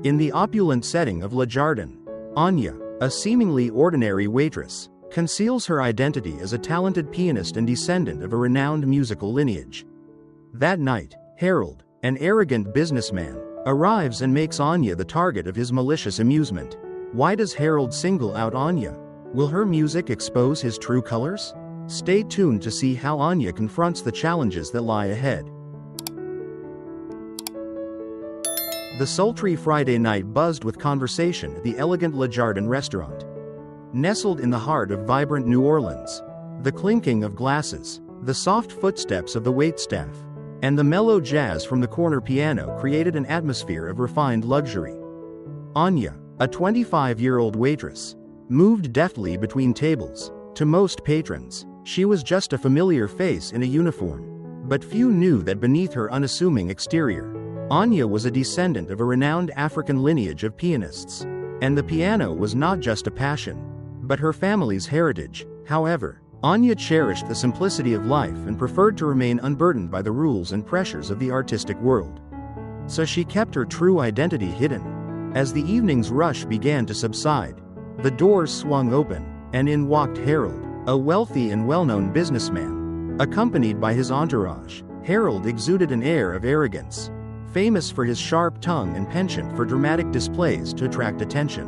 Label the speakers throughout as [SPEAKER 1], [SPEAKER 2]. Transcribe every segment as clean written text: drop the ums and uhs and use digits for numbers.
[SPEAKER 1] In the opulent setting of Jardin, Anya, a seemingly ordinary waitress, conceals her identity as a talented pianist and descendant of a renowned musical lineage. That night, Harold, an arrogant businessman, arrives and makes Anya the target of his malicious amusement. Why does Harold single out Anya? Will her music expose his true colors? Stay tuned to see how Anya confronts the challenges that lie ahead. The sultry Friday night buzzed with conversation at the elegant Le Jardin restaurant. Nestled in the heart of vibrant New Orleans, the clinking of glasses, the soft footsteps of the waitstaff, and the mellow jazz from the corner piano created an atmosphere of refined luxury. Anya, a 25-year-old waitress, moved deftly between tables. To most patrons, she was just a familiar face in a uniform, but few knew that beneath her unassuming exterior, Anya was a descendant of a renowned African lineage of pianists. And the piano was not just a passion, but her family's heritage. However, Anya cherished the simplicity of life and preferred to remain unburdened by the rules and pressures of the artistic world. So she kept her true identity hidden. As the evening's rush began to subside, the doors swung open, and in walked Harold, a wealthy and well-known businessman. Accompanied by his entourage, Harold exuded an air of arrogance, famous for his sharp tongue and penchant for dramatic displays to attract attention.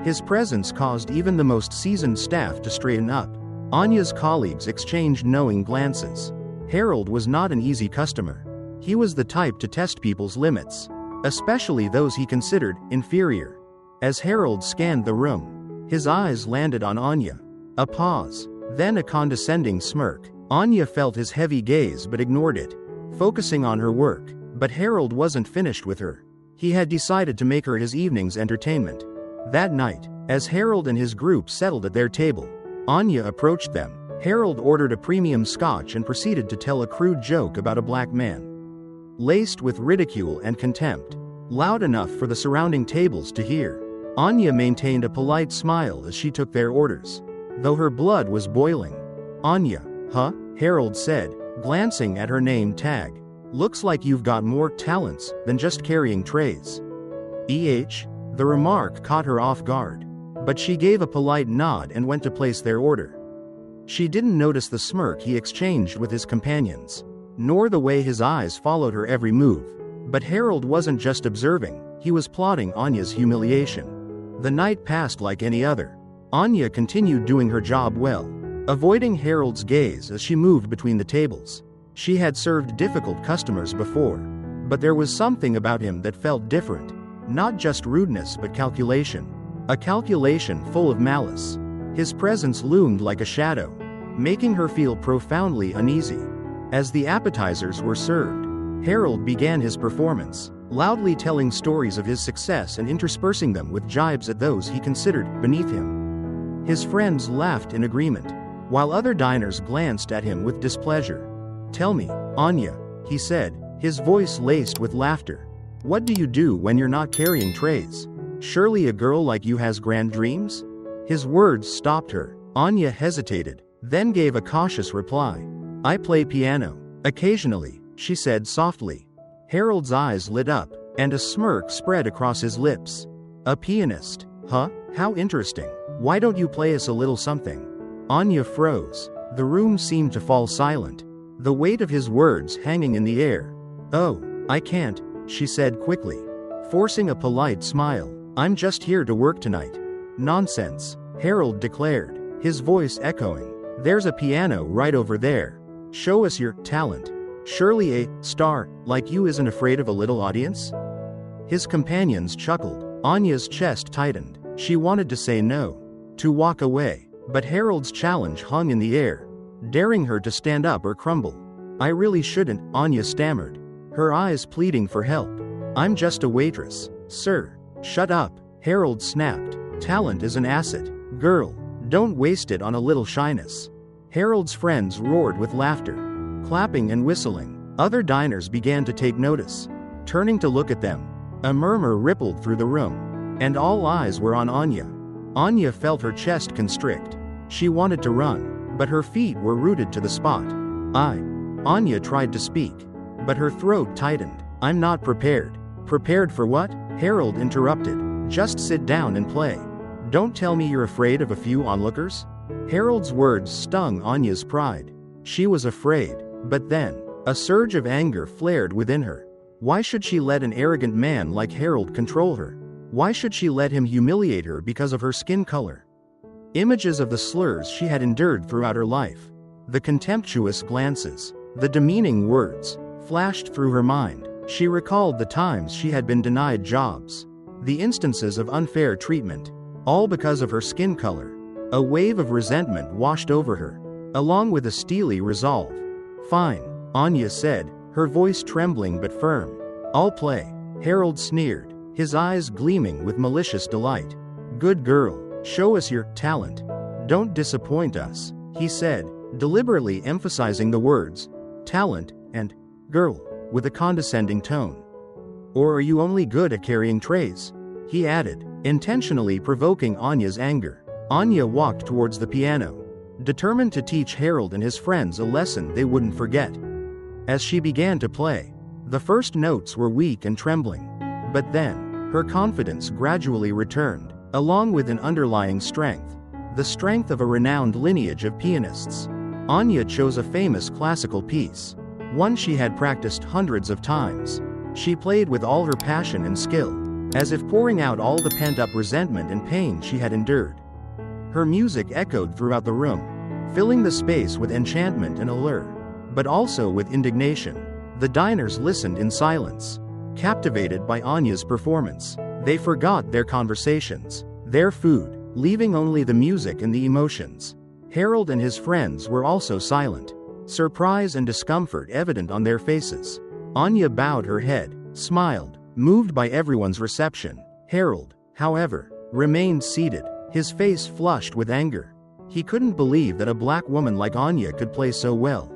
[SPEAKER 1] His presence caused even the most seasoned staff to straighten up. Anya's colleagues exchanged knowing glances. Harold was not an easy customer. He was the type to test people's limits, especially those he considered inferior. As Harold scanned the room, his eyes landed on Anya. A pause, then a condescending smirk. Anya felt his heavy gaze but ignored it, focusing on her work. But Harold wasn't finished with her. He had decided to make her his evening's entertainment. That night, as Harold and his group settled at their table, Anya approached them. Harold ordered a premium scotch and proceeded to tell a crude joke about a black man, laced with ridicule and contempt, loud enough for the surrounding tables to hear. Anya maintained a polite smile as she took their orders, though her blood was boiling. "Anya, huh?" Harold said, glancing at her name tag. "Looks like you've got more talents than just carrying trays." The remark caught her off guard, but she gave a polite nod and went to place their order. She didn't notice the smirk he exchanged with his companions, nor the way his eyes followed her every move. But Harold wasn't just observing, he was plotting Anya's humiliation. The night passed like any other. Anya continued doing her job well, avoiding Harold's gaze as she moved between the tables. She had served difficult customers before, but there was something about him that felt different. Not just rudeness but calculation. A calculation full of malice. His presence loomed like a shadow, making her feel profoundly uneasy. As the appetizers were served, Harold began his performance, loudly telling stories of his success and interspersing them with jibes at those he considered beneath him. His friends laughed in agreement, while other diners glanced at him with displeasure. "Tell me, Anya," he said, his voice laced with laughter. "What do you do when you're not carrying trays? Surely a girl like you has grand dreams?" His words stopped her. Anya hesitated, then gave a cautious reply. "I play piano. Occasionally," she said softly. Harold's eyes lit up, and a smirk spread across his lips. "A pianist, huh? How interesting. Why don't you play us a little something?" Anya froze. The room seemed to fall silent, the weight of his words hanging in the air. "Oh, I can't," she said quickly, forcing a polite smile. "I'm just here to work tonight." "Nonsense," Harold declared, his voice echoing. "There's a piano right over there. Show us your talent. Surely a star like you isn't afraid of a little audience?" His companions chuckled. Anya's chest tightened. She wanted to say no, to walk away, but Harold's challenge hung in the air, daring her to stand up or crumble. "I really shouldn't," Anya stammered, her eyes pleading for help. "I'm just a waitress, sir." "Shut up," Harold snapped. "Talent is an asset. Girl, don't waste it on a little shyness." Harold's friends roared with laughter, clapping and whistling. Other diners began to take notice, turning to look at them. A murmur rippled through the room, and all eyes were on Anya. Anya felt her chest constrict. She wanted to run, but her feet were rooted to the spot. Anya tried to speak, but her throat tightened. "I'm not prepared." "Prepared for what?" Harold interrupted. Just sit down and play. Don't tell me you're afraid of a few onlookers? Harold's words stung Anya's pride. She was afraid, but then, a surge of anger flared within her. Why should she let an arrogant man like Harold control her? Why should she let him humiliate her because of her skin color? Images of the slurs she had endured throughout her life, the contemptuous glances, the demeaning words, flashed through her mind. She recalled the times she had been denied jobs, the instances of unfair treatment, all because of her skin color. A wave of resentment washed over her, along with a steely resolve. Fine, Anya said, her voice trembling but firm. I'll play. Harold sneered, his eyes gleaming with malicious delight. Good girl, show us your talent. Don't disappoint us, he said, deliberately emphasizing the words, talent, and girl, with a condescending tone. Or are you only good at carrying trays? He added, intentionally provoking Anya's anger. Anya walked towards the piano, determined to teach Harold and his friends a lesson they wouldn't forget. As she began to play, the first notes were weak and trembling. But then, her confidence gradually returned, along with an underlying strength, the strength of a renowned lineage of pianists. Anya chose a famous classical piece, one she had practiced hundreds of times. She played with all her passion and skill, as if pouring out all the pent-up resentment and pain she had endured. Her music echoed throughout the room, filling the space with enchantment and allure, but also with indignation. The diners listened in silence, captivated by Anya's performance. They forgot their conversations, their food, leaving only the music and the emotions. Harold and his friends were also silent, surprise and discomfort evident on their faces. Anya bowed her head, smiled, moved by everyone's reception. Harold, however, remained seated, his face flushed with anger. He couldn't believe that a black woman like Anya could play so well.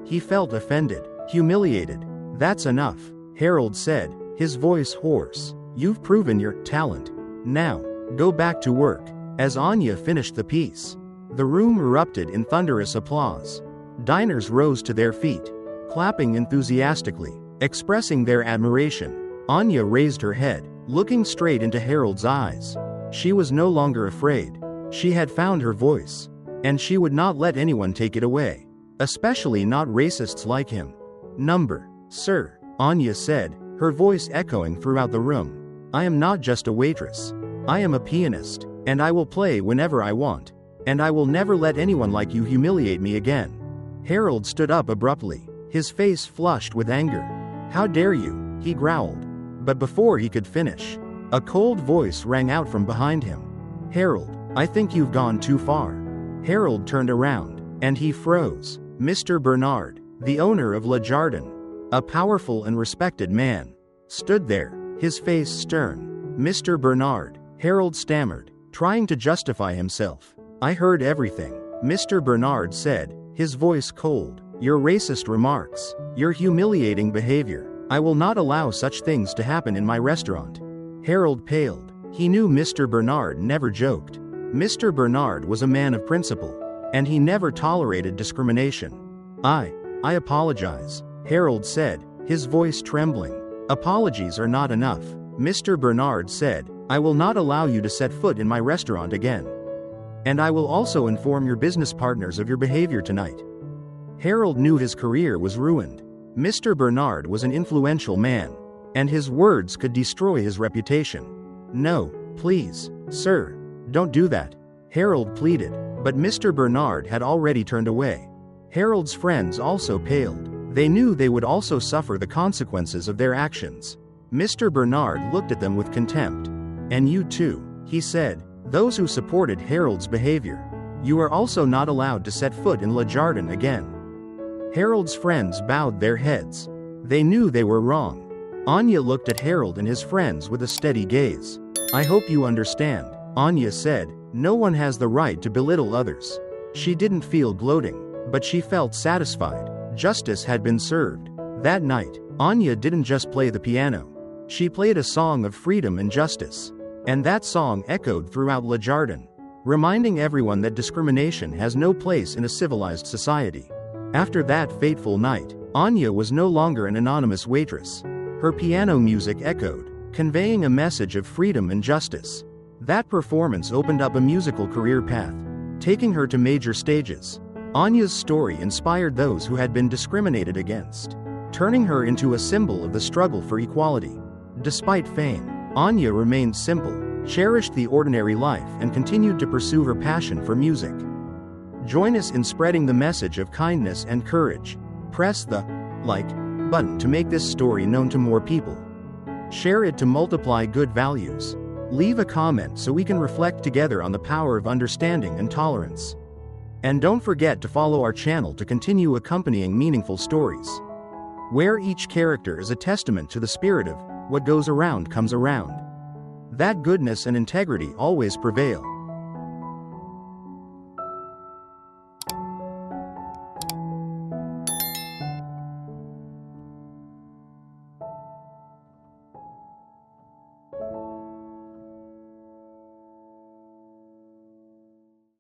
[SPEAKER 1] He felt offended, humiliated. That's enough, Harold said, his voice hoarse. You've proven your talent. Now, go back to work. As Anya finished the piece, the room erupted in thunderous applause. Diners rose to their feet, clapping enthusiastically, expressing their admiration. Anya raised her head, looking straight into Harold's eyes. She was no longer afraid. She had found her voice, and she would not let anyone take it away, especially not racists like him. Number, sir, Anya said, her voice echoing throughout the room. I am not just a waitress. I am a pianist, and I will play whenever I want, and I will never let anyone like you humiliate me again. Harold stood up abruptly, his face flushed with anger. How dare you, he growled. But before he could finish, a cold voice rang out from behind him. Harold, I think you've gone too far. Harold turned around, and he froze. Mr. Bernard, the owner of Le Jardin, a powerful and respected man, stood there, his face stern. Mr. Bernard, Harold stammered, trying to justify himself. I heard everything, Mr. Bernard said, his voice cold. Your racist remarks, your humiliating behavior. I will not allow such things to happen in my restaurant. Harold paled. He knew Mr. Bernard never joked. Mr. Bernard was a man of principle, and he never tolerated discrimination. I apologize, Harold said, his voice trembling. Apologies are not enough, Mr. Bernard said. I will not allow you to set foot in my restaurant again. And I will also inform your business partners of your behavior tonight. Harold knew his career was ruined. Mr. Bernard was an influential man, and his words could destroy his reputation. No, please, sir, don't do that, Harold pleaded, but Mr. Bernard had already turned away. Harold's friends also paled. They knew they would also suffer the consequences of their actions. Mr. Bernard looked at them with contempt. And you too, he said, those who supported Harold's behavior. You are also not allowed to set foot in Le Jardin again. Harold's friends bowed their heads. They knew they were wrong. Anya looked at Harold and his friends with a steady gaze. I hope you understand, Anya said, no one has the right to belittle others. She didn't feel gloating, but she felt satisfied. Justice had been served. That night, Anya didn't just play the piano. She played a song of freedom and justice. And that song echoed throughout Le Jardin, reminding everyone that discrimination has no place in a civilized society. After that fateful night, Anya was no longer an anonymous waitress. Her piano music echoed, conveying a message of freedom and justice. That performance opened up a musical career path, taking her to major stages. Anya's story inspired those who had been discriminated against, turning her into a symbol of the struggle for equality. Despite fame, Anya remained simple, cherished the ordinary life, and continued to pursue her passion for music. Join us in spreading the message of kindness and courage. Press the like button to make this story known to more people. Share it to multiply good values. Leave a comment so we can reflect together on the power of understanding and tolerance. And don't forget to follow our channel to continue accompanying meaningful stories, where each character is a testament to the spirit of what goes around comes around. That goodness and integrity always prevail.